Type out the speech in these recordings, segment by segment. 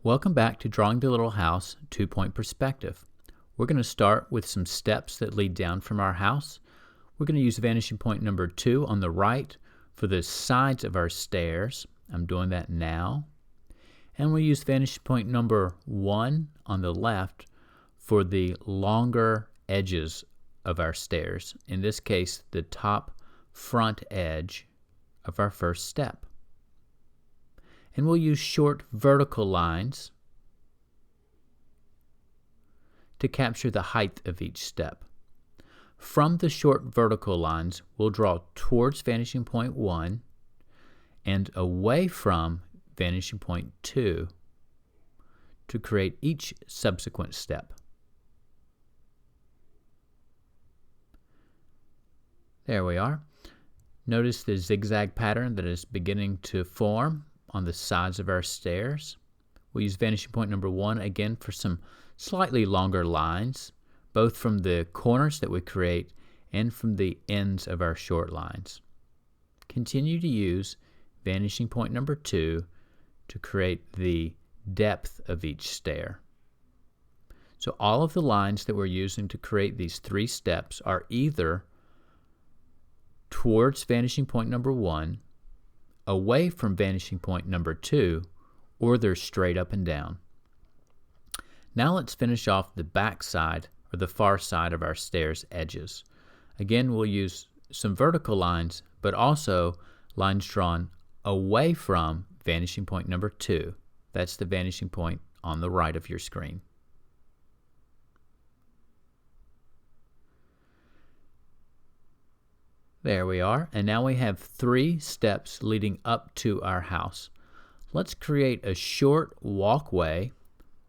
Welcome back to Drawing the Little House 2-Point Perspective. We're going to start with some steps that lead down from our house. We're going to use vanishing point number 2 on the right for the sides of our stairs. I'm doing that now. And we'll use vanishing point number 1 on the left for the longer edges of our stairs. In this case, the top front edge of our first step. And we'll use short vertical lines to capture the height of each step. From the short vertical lines, we'll draw towards vanishing point 1 and away from vanishing point 2 to create each subsequent step. There we are. Notice the zigzag pattern that is beginning to form on the sides of our stairs. We'll use vanishing point number 1 again for some slightly longer lines, both from the corners that we create and from the ends of our short lines. Continue to use vanishing point number 2 to create the depth of each stair. So all of the lines that we're using to create these 3 steps are either towards vanishing point number 1, away from vanishing point number 2, or they're straight up and down. Now let's finish off the back side or the far side of our stairs edges. Again, we'll use some vertical lines, but also lines drawn away from vanishing point number 2. That's the vanishing point on the right of your screen. There we are, and now we have 3 steps leading up to our house. Let's create a short walkway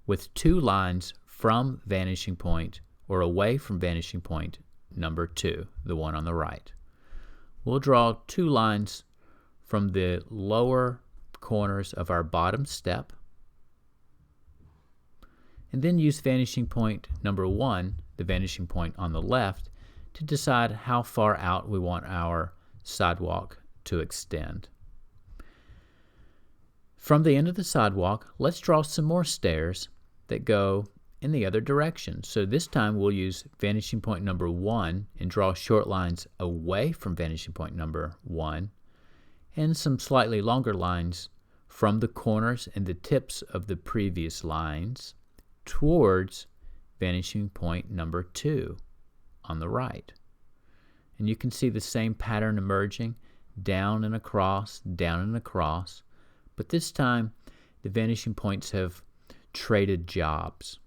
with 2 lines from vanishing point or away from vanishing point number 2, the one on the right. We'll draw 2 lines from the lower corners of our bottom step, and then use vanishing point number 1, the vanishing point on the left, to decide how far out we want our sidewalk to extend. From the end of the sidewalk, let's draw some more stairs that go in the other direction. So this time we'll use vanishing point number 1 and draw short lines away from vanishing point number 1 and some slightly longer lines from the corners and the tips of the previous lines towards vanishing point number 2 on the right. And you can see the same pattern emerging, down and across, but this time the vanishing points have traded jobs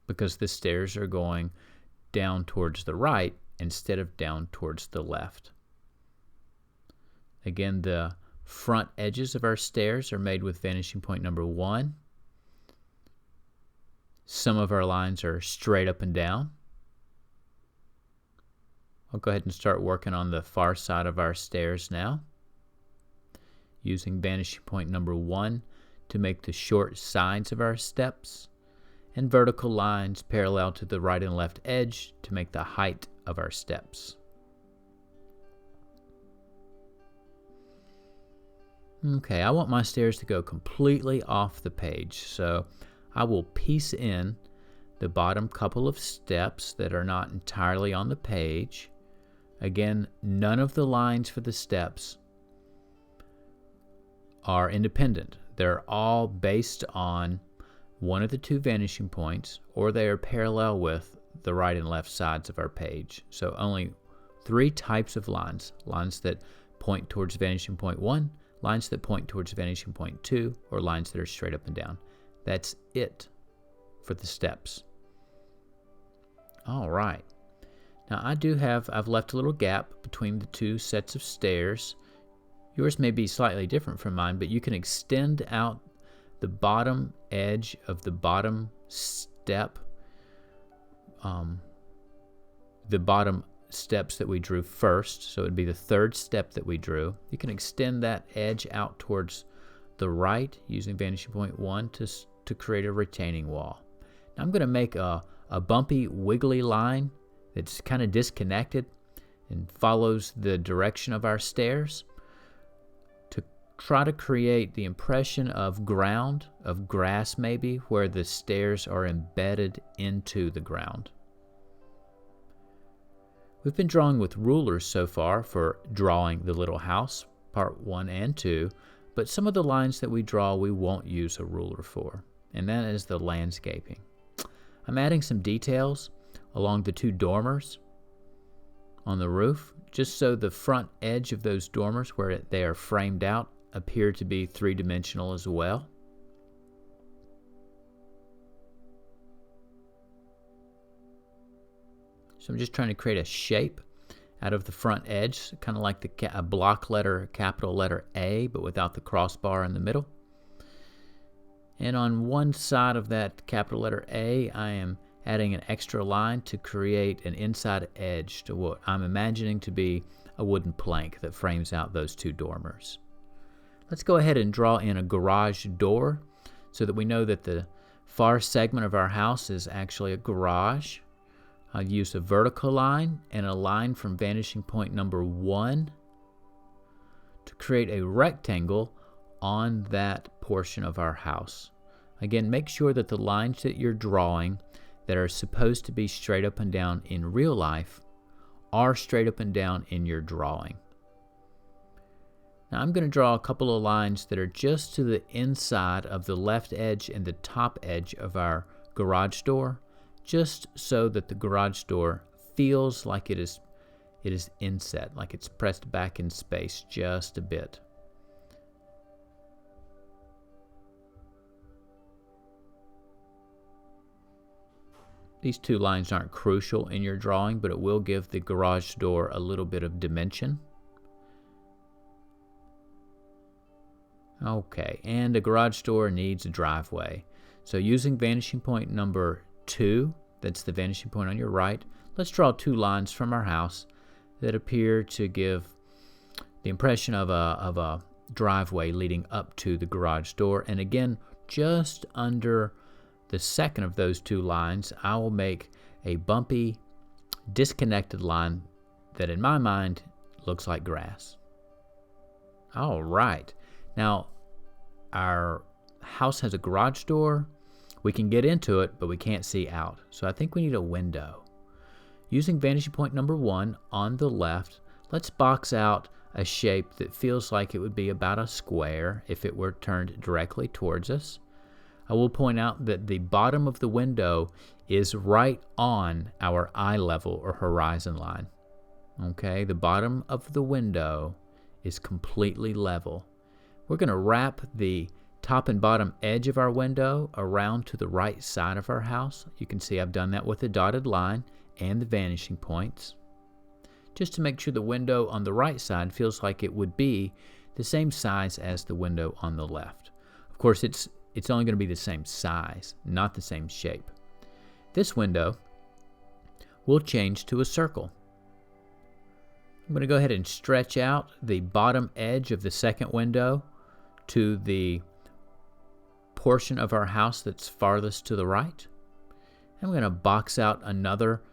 because the stairs are going down towards the right instead of down towards the left. Again, the front edges of our stairs are made with vanishing point number 1. Some of our lines are straight up and down. I'll go ahead and start working on the far side of our stairs now, using vanishing point number 1 to make the short sides of our steps, and vertical lines parallel to the right and left edge to make the height of our steps. Okay, I want my stairs to go completely off the page, so I will piece in the bottom couple of steps that are not entirely on the page. Again, none of the lines for the steps are independent. They're all based on one of the 2 vanishing points, or they are parallel with the right and left sides of our page. So only 3 types of lines: lines that point towards vanishing point 1, lines that point towards vanishing point 2, or lines that are straight up and down. That's it for the steps. All right. Now I've left a little gap between the 2 sets of stairs. Yours may be slightly different from mine, but you can extend out the bottom edge of the bottom step, the bottom steps that we drew first, so it would be the 3rd step that we drew. You can extend that edge out towards the right using vanishing point 1 to create a retaining wall. Now I'm going to make a bumpy, wiggly line that's kind of disconnected and follows the direction of our stairs to try to create the impression of ground, of grass maybe, where the stairs are embedded into the ground. We've been drawing with rulers so far for drawing the little house, part 1 and 2, but some of the lines that we draw we won't use a ruler for, and that is the landscaping. I'm adding some details along the 2 dormers on the roof, just so the front edge of those dormers where they are framed out appear to be 3-dimensional as well. So I'm just trying to create a shape out of the front edge, kind of like a block letter, capital letter A, but without the crossbar in the middle. And on one side of that capital letter A, I am adding an extra line to create an inside edge to what I'm imagining to be a wooden plank that frames out those 2 dormers. Let's go ahead and draw in a garage door so that we know that the far segment of our house is actually a garage. I'll use a vertical line and a line from vanishing point number 1 to create a rectangle on that portion of our house. Again, make sure that the lines that you're drawing that are supposed to be straight up and down in real life are straight up and down in your drawing. Now I'm going to draw a couple of lines that are just to the inside of the left edge and the top edge of our garage door, just so that the garage door feels like it is inset, like it's pressed back in space just a bit. These 2 lines aren't crucial in your drawing, but it will give the garage door a little bit of dimension. Okay, and a garage door needs a driveway. So using vanishing point number 2, that's the vanishing point on your right, let's draw 2 lines from our house that appear to give the impression of a driveway leading up to the garage door. And again, just under the second of those 2 lines, I will make a bumpy, disconnected line that in my mind looks like grass. All right. Now, our house has a garage door. We can get into it, but we can't see out. So I think we need a window. Using vanishing point number 1 on the left, let's box out a shape that feels like it would be about a square if it were turned directly towards us. I will point out that the bottom of the window is right on our eye level or horizon line. Okay, the bottom of the window is completely level. We're going to wrap the top and bottom edge of our window around to the right side of our house. You can see I've done that with the dotted line and the vanishing points, just to make sure the window on the right side feels like it would be the same size as the window on the left. Of course, it's only going to be the same size, not the same shape. This window will change to a circle. I'm going to go ahead and stretch out the bottom edge of the second window to the portion of our house that's farthest to the right. I'm going to box out another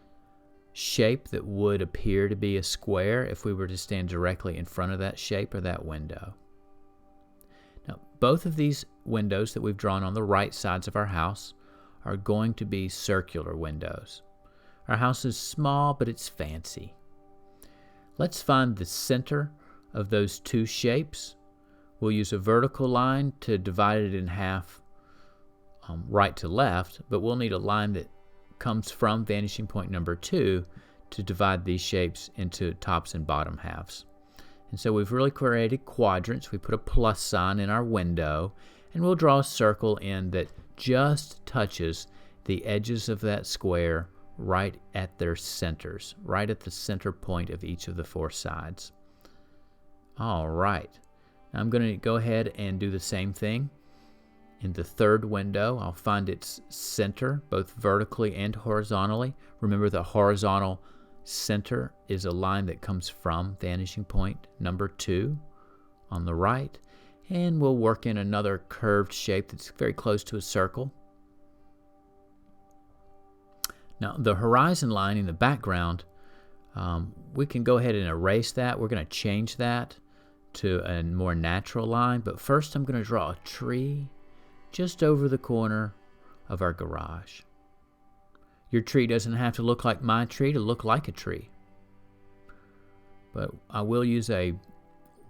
shape that would appear to be a square if we were to stand directly in front of that shape or that window. Now, both of these windows that we've drawn on the right sides of our house are going to be circular windows. Our house is small, but it's fancy. Let's find the center of those 2 shapes. We'll use a vertical line to divide it in half right to left, but we'll need a line that comes from vanishing point number 2 to divide these shapes into tops and bottom halves. And so we've really created quadrants. We put a plus sign in our window, and we'll draw a circle in that just touches the edges of that square right at their centers, right at the center point of each of the 4 sides. All right. Now I'm going to go ahead and do the same thing in the third window. I'll find its center, both vertically and horizontally. Remember, the horizontal center is a line that comes from vanishing point number 2 on the right. And we'll work in another curved shape that's very close to a circle. Now, the horizon line in the background, we can go ahead and erase that. We're going to change that to a more natural line, but first I'm going to draw a tree just over the corner of our garage. Your tree doesn't have to look like my tree to look like a tree, but I will use a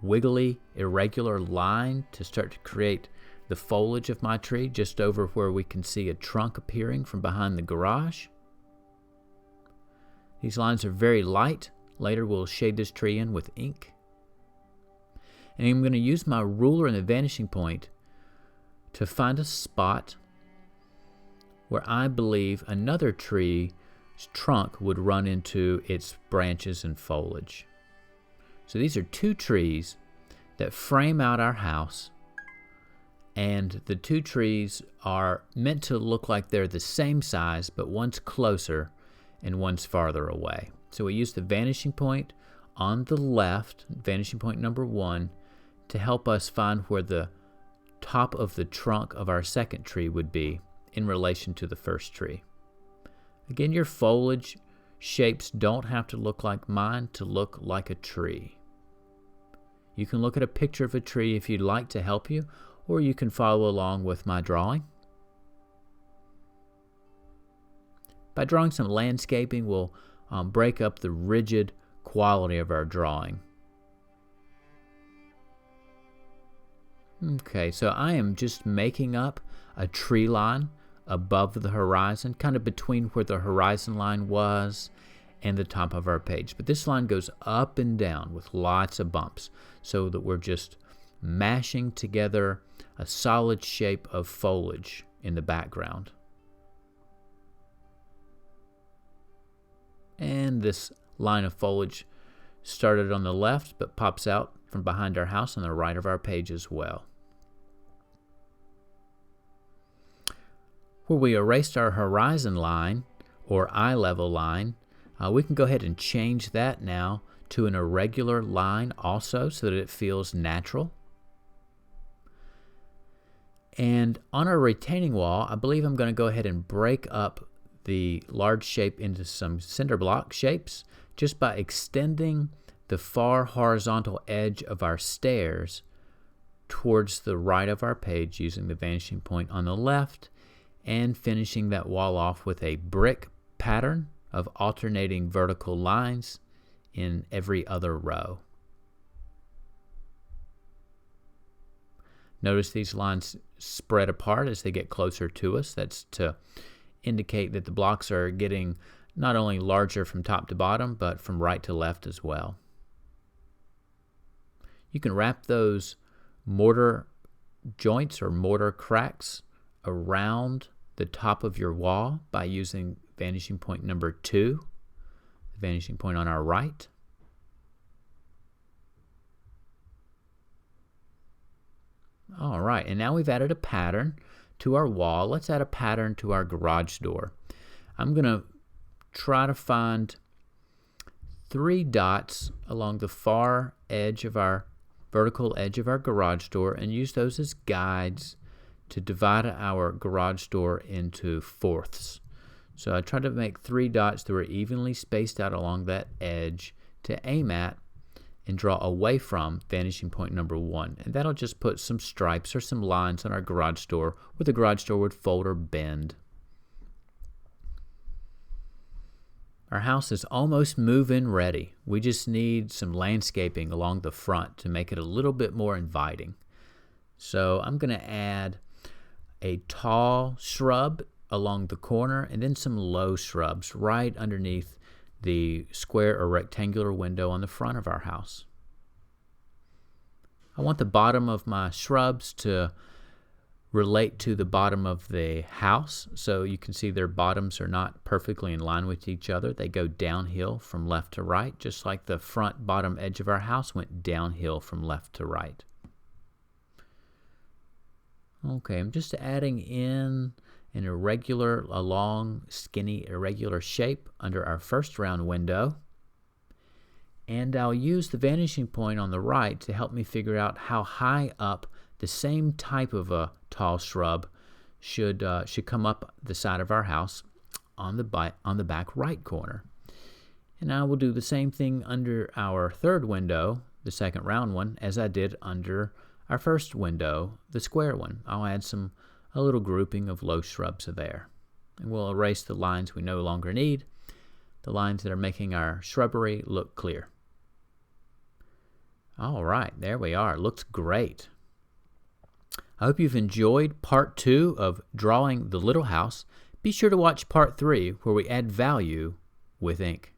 wiggly, irregular line to start to create the foliage of my tree just over where we can see a trunk appearing from behind the garage. These lines are very light. Later we'll shade this tree in with ink. And I'm going to use my ruler and the vanishing point to find a spot where I believe another tree's trunk would run into its branches and foliage. So these are two trees that frame out our house, and the two trees are meant to look like they're the same size, but one's closer and one's farther away. So we use the vanishing point on the left, vanishing point number 1, to help us find where the top of the trunk of our second tree would be in relation to the first tree. Again, your foliage shapes don't have to look like mine to look like a tree. You can look at a picture of a tree if you'd like to help you, or you can follow along with my drawing. By drawing some landscaping, we'll break up the rigid quality of our drawing. Okay, so I am just making up a tree line above the horizon, kind of between where the horizon line was and the top of our page. But this line goes up and down with lots of bumps so that we're just mashing together a solid shape of foliage in the background. And this line of foliage started on the left but pops out from behind our house on the right of our page as well. Where we erased our horizon line or eye level line, we can go ahead and change that now to an irregular line also so that it feels natural. And on our retaining wall, I believe I'm going to go ahead and break up the large shape into some cinder block shapes just by extending the far horizontal edge of our stairs towards the right of our page using the vanishing point on the left, and finishing that wall off with a brick pattern of alternating vertical lines in every other row. Notice these lines spread apart as they get closer to us. That's to indicate that the blocks are getting not only larger from top to bottom, but from right to left as well. You can wrap those mortar joints or mortar cracks around the top of your wall by using vanishing point number 2, the vanishing point on our right. All right, and now we've added a pattern to our wall. Let's add a pattern to our garage door. I'm going to try to find 3 dots along the far edge of our vertical edge of our garage door and use those as guides to divide our garage door into fourths. So I try to make 3 dots that were evenly spaced out along that edge to aim at and draw away from vanishing point number 1. And that'll just put some stripes or some lines on our garage door where the garage door would fold or bend. Our house is almost move-in ready. We just need some landscaping along the front to make it a little bit more inviting. So I'm going to add a tall shrub along the corner and then some low shrubs right underneath the square or rectangular window on the front of our house. I want the bottom of my shrubs to relate to the bottom of the house, so you can see their bottoms are not perfectly in line with each other. They go downhill from left to right, just like the front bottom edge of our house went downhill from left to right. Okay, I'm just adding in an irregular, a long, skinny, irregular shape under our first round window. And I'll use the vanishing point on the right to help me figure out how high up the same type of a tall shrub should come up the side of our house on the back right corner. And I will do the same thing under our third window, the second round one as I did under our first window, the square one. I'll add a little grouping of low shrubs there. And we'll erase the lines we no longer need, the lines that are making our shrubbery look clear. All right, there we are. Looks great. I hope you've enjoyed part 2 of drawing the little house. Be sure to watch part 3 where we add value with ink.